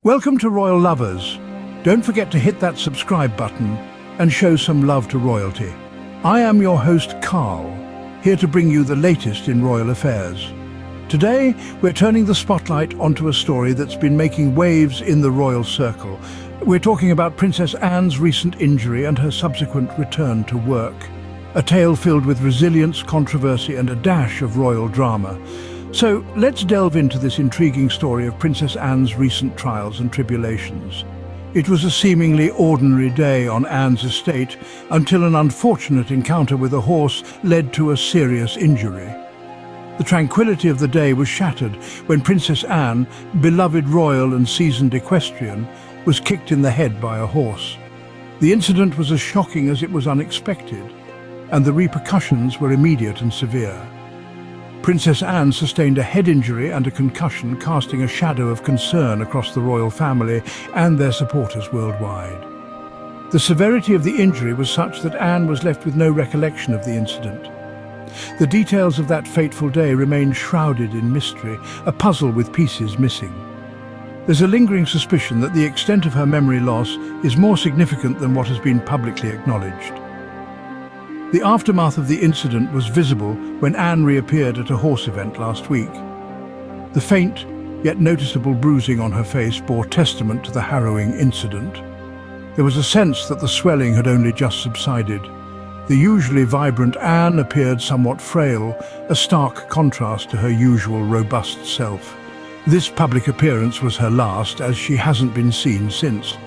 Welcome to Royal Lovers. Don't forget to hit that subscribe button and show some love to royalty. I am your host, Carl, here to bring you the latest in royal affairs. Today, we're turning the spotlight onto a story that's been making waves in the royal circle. We're talking about Princess Anne's recent injury and her subsequent return to work. A tale filled with resilience, controversy, and a dash of royal drama. So let's delve into this intriguing story of Princess Anne's recent trials and tribulations. It was a seemingly ordinary day on Anne's estate until an unfortunate encounter with a horse led to a serious injury. The tranquility of the day was shattered when Princess Anne, beloved royal and seasoned equestrian, was kicked in the head by a horse. The incident was as shocking as it was unexpected, and the repercussions were immediate and severe. Princess Anne sustained a head injury and a concussion, casting a shadow of concern across the royal family and their supporters worldwide. The severity of the injury was such that Anne was left with no recollection of the incident. The details of that fateful day remain shrouded in mystery, a puzzle with pieces missing. There's a lingering suspicion that the extent of her memory loss is more significant than what has been publicly acknowledged. The aftermath of the incident was visible when Anne reappeared at a horse event last week. The faint, yet noticeable bruising on her face bore testament to the harrowing incident. There was a sense that the swelling had only just subsided. The usually vibrant Anne appeared somewhat frail, a stark contrast to her usual robust self. This public appearance was her last, as she hasn't been seen since.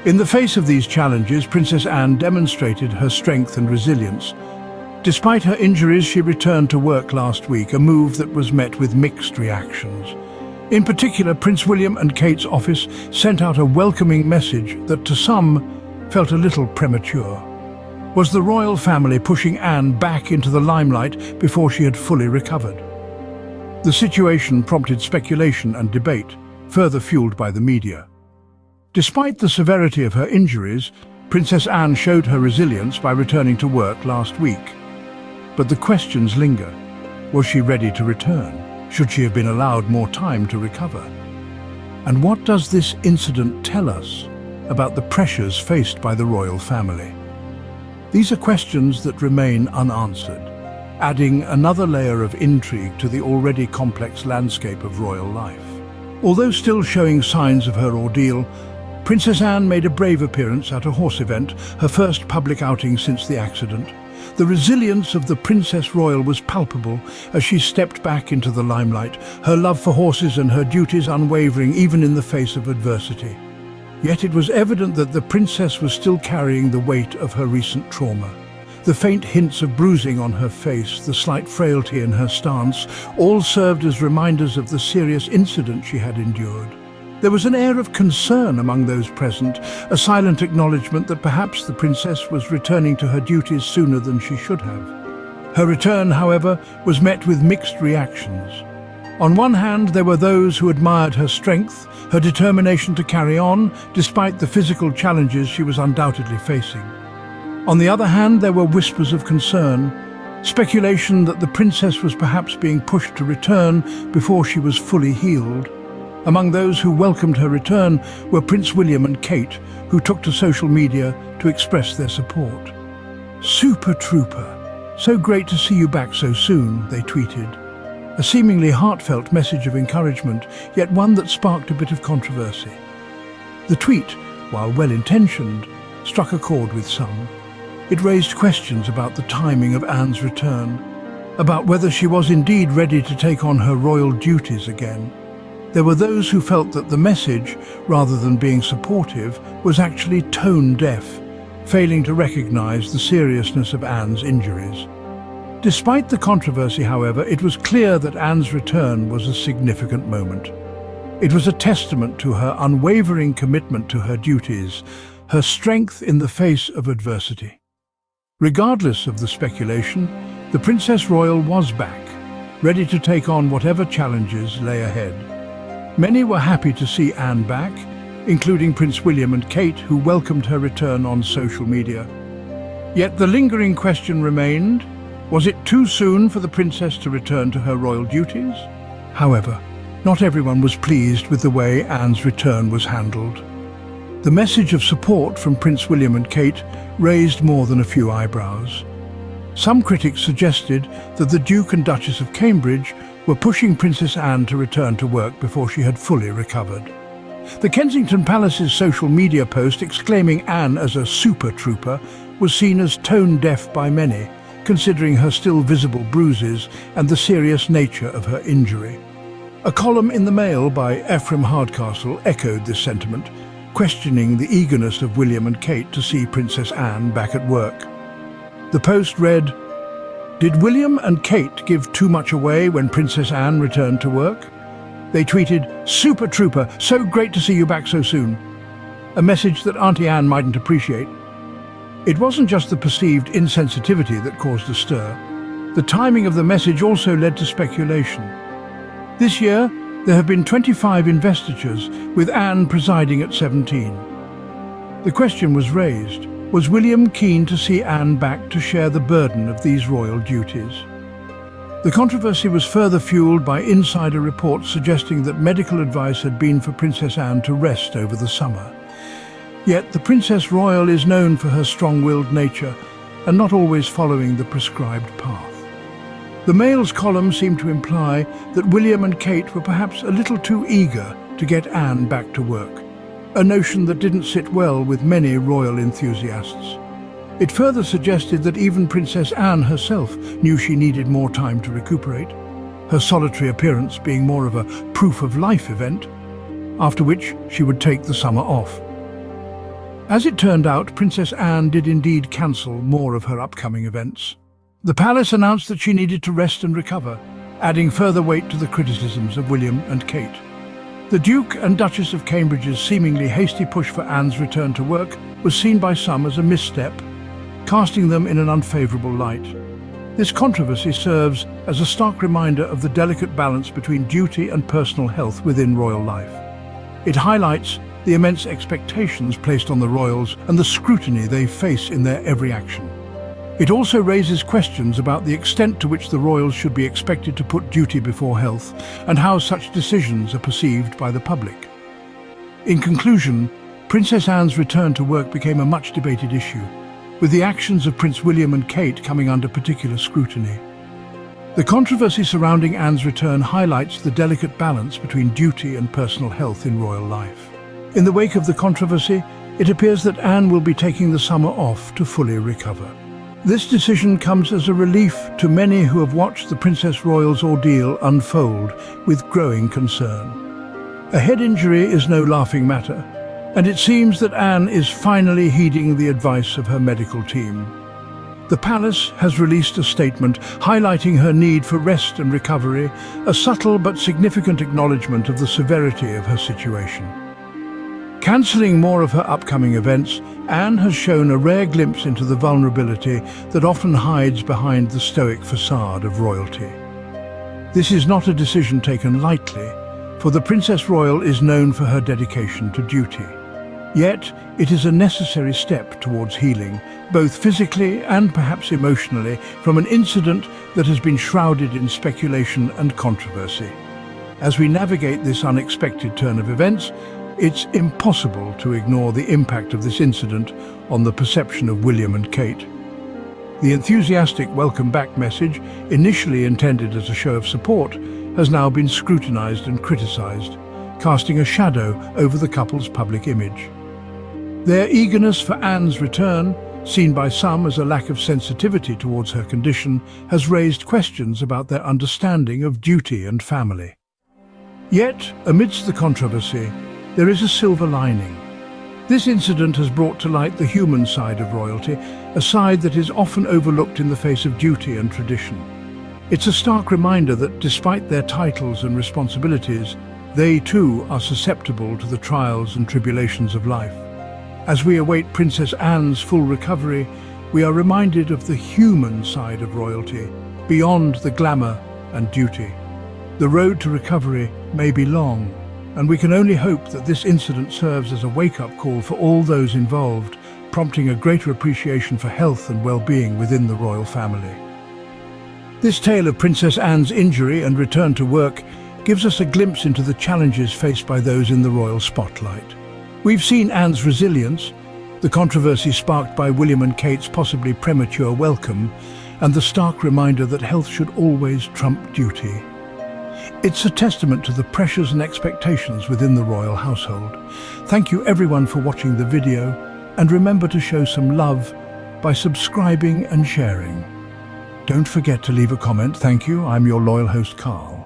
In the face of these challenges, Princess Anne demonstrated her strength and resilience. Despite her injuries, she returned to work last week, a move that was met with mixed reactions. In particular, Prince William and Kate's office sent out a welcoming message that to some felt a little premature. Was the royal family pushing Anne back into the limelight before she had fully recovered? The situation prompted speculation and debate, further fueled by the media. Despite the severity of her injuries, Princess Anne showed her resilience by returning to work last week. But the questions linger. Was she ready to return? Should she have been allowed more time to recover? And what does this incident tell us about the pressures faced by the royal family? These are questions that remain unanswered, adding another layer of intrigue to the already complex landscape of royal life. Although still showing signs of her ordeal, Princess Anne made a brave appearance at a horse event, her first public outing since the accident. The resilience of the Princess Royal was palpable as she stepped back into the limelight, her love for horses and her duties unwavering even in the face of adversity. Yet it was evident that the princess was still carrying the weight of her recent trauma. The faint hints of bruising on her face, the slight frailty in her stance, all served as reminders of the serious incident she had endured. There was an air of concern among those present, a silent acknowledgement that perhaps the princess was returning to her duties sooner than she should have. Her return, however, was met with mixed reactions. On one hand, there were those who admired her strength, her determination to carry on, despite the physical challenges she was undoubtedly facing. On the other hand, there were whispers of concern, speculation that the princess was perhaps being pushed to return before she was fully healed. Among those who welcomed her return were Prince William and Kate, who took to social media to express their support. "Super Trooper, so great to see you back so soon," they tweeted. A seemingly heartfelt message of encouragement, yet one that sparked a bit of controversy. The tweet, while well-intentioned, struck a chord with some. It raised questions about the timing of Anne's return, about whether she was indeed ready to take on her royal duties again. There were those who felt that the message, rather than being supportive, was actually tone-deaf, failing to recognize the seriousness of Anne's injuries. Despite the controversy, however, it was clear that Anne's return was a significant moment. It was a testament to her unwavering commitment to her duties, her strength in the face of adversity. Regardless of the speculation, the Princess Royal was back, ready to take on whatever challenges lay ahead. Many were happy to see Anne back, including Prince William and Kate, who welcomed her return on social media. Yet the lingering question remained, was it too soon for the princess to return to her royal duties? However, Not everyone was pleased with the way Anne's return was handled. The message of support from Prince William and Kate raised more than a few eyebrows. Some critics suggested that the Duke and Duchess of Cambridge were pushing Princess Anne to return to work before she had fully recovered. The Kensington Palace's social media post exclaiming Anne as a super trooper was seen as tone-deaf by many, considering her still visible bruises and the serious nature of her injury. A column in the Mail by Ephraim Hardcastle echoed this sentiment, questioning the eagerness of William and Kate to see Princess Anne back at work. The post read, "Did William and Kate give too much away when Princess Anne returned to work?" They tweeted, "Super Trooper, so great to see you back so soon." A message that Auntie Anne mightn't appreciate. It wasn't just the perceived insensitivity that caused a stir. The timing of the message also led to speculation. This year, there have been 25 investitures, with Anne presiding at 17. The question was raised, was William keen to see Anne back to share the burden of these royal duties? The controversy was further fueled by insider reports suggesting that medical advice had been for Princess Anne to rest over the summer. Yet the Princess Royal is known for her strong-willed nature and not always following the prescribed path. The Mail's column seemed to imply that William and Kate were perhaps a little too eager to get Anne back to work, a notion that didn't sit well with many royal enthusiasts. It further suggested that even Princess Anne herself knew she needed more time to recuperate, her solitary appearance being more of a proof-of-life event, after which she would take the summer off. As it turned out, Princess Anne did indeed cancel more of her upcoming events. The palace announced that she needed to rest and recover, adding further weight to the criticisms of William and Kate. The Duke and Duchess of Cambridge's seemingly hasty push for Anne's return to work was seen by some as a misstep, casting them in an unfavourable light. This controversy serves as a stark reminder of the delicate balance between duty and personal health within royal life. It highlights the immense expectations placed on the royals and the scrutiny they face in their every action. It also raises questions about the extent to which the royals should be expected to put duty before health and how such decisions are perceived by the public. In conclusion, Princess Anne's return to work became a much debated issue, with the actions of Prince William and Kate coming under particular scrutiny. The controversy surrounding Anne's return highlights the delicate balance between duty and personal health in royal life. In the wake of the controversy, it appears that Anne will be taking the summer off to fully recover. This decision comes as a relief to many who have watched the Princess Royal's ordeal unfold with growing concern. A head injury is no laughing matter, and it seems that Anne is finally heeding the advice of her medical team. The palace has released a statement highlighting her need for rest and recovery, a subtle but significant acknowledgement of the severity of her situation. Cancelling more of her upcoming events, Anne has shown a rare glimpse into the vulnerability that often hides behind the stoic facade of royalty. This is not a decision taken lightly, for the Princess Royal is known for her dedication to duty. Yet, it is a necessary step towards healing, both physically and perhaps emotionally, from an incident that has been shrouded in speculation and controversy. As we navigate this unexpected turn of events, it's impossible to ignore the impact of this incident on the perception of William and Kate. The enthusiastic welcome back message, initially intended as a show of support, has now been scrutinised and criticised, casting a shadow over the couple's public image. Their eagerness for Anne's return, seen by some as a lack of sensitivity towards her condition, has raised questions about their understanding of duty and family. Yet, amidst the controversy, there is a silver lining. This incident has brought to light the human side of royalty, a side that is often overlooked in the face of duty and tradition. It's a stark reminder that despite their titles and responsibilities, they too are susceptible to the trials and tribulations of life. As we await Princess Anne's full recovery, we are reminded of the human side of royalty, beyond the glamour and duty. The road to recovery may be long, and we can only hope that this incident serves as a wake-up call for all those involved, prompting a greater appreciation for health and well-being within the royal family. This tale of Princess Anne's injury and return to work gives us a glimpse into the challenges faced by those in the royal spotlight. We've seen Anne's resilience, the controversy sparked by William and Kate's possibly premature welcome, and the stark reminder that health should always trump duty. It's a testament to the pressures and expectations within the royal household. Thank you everyone for watching the video, and remember to show some love by subscribing and sharing. Don't forget to leave a comment. Thank you. I'm your loyal host, Carl.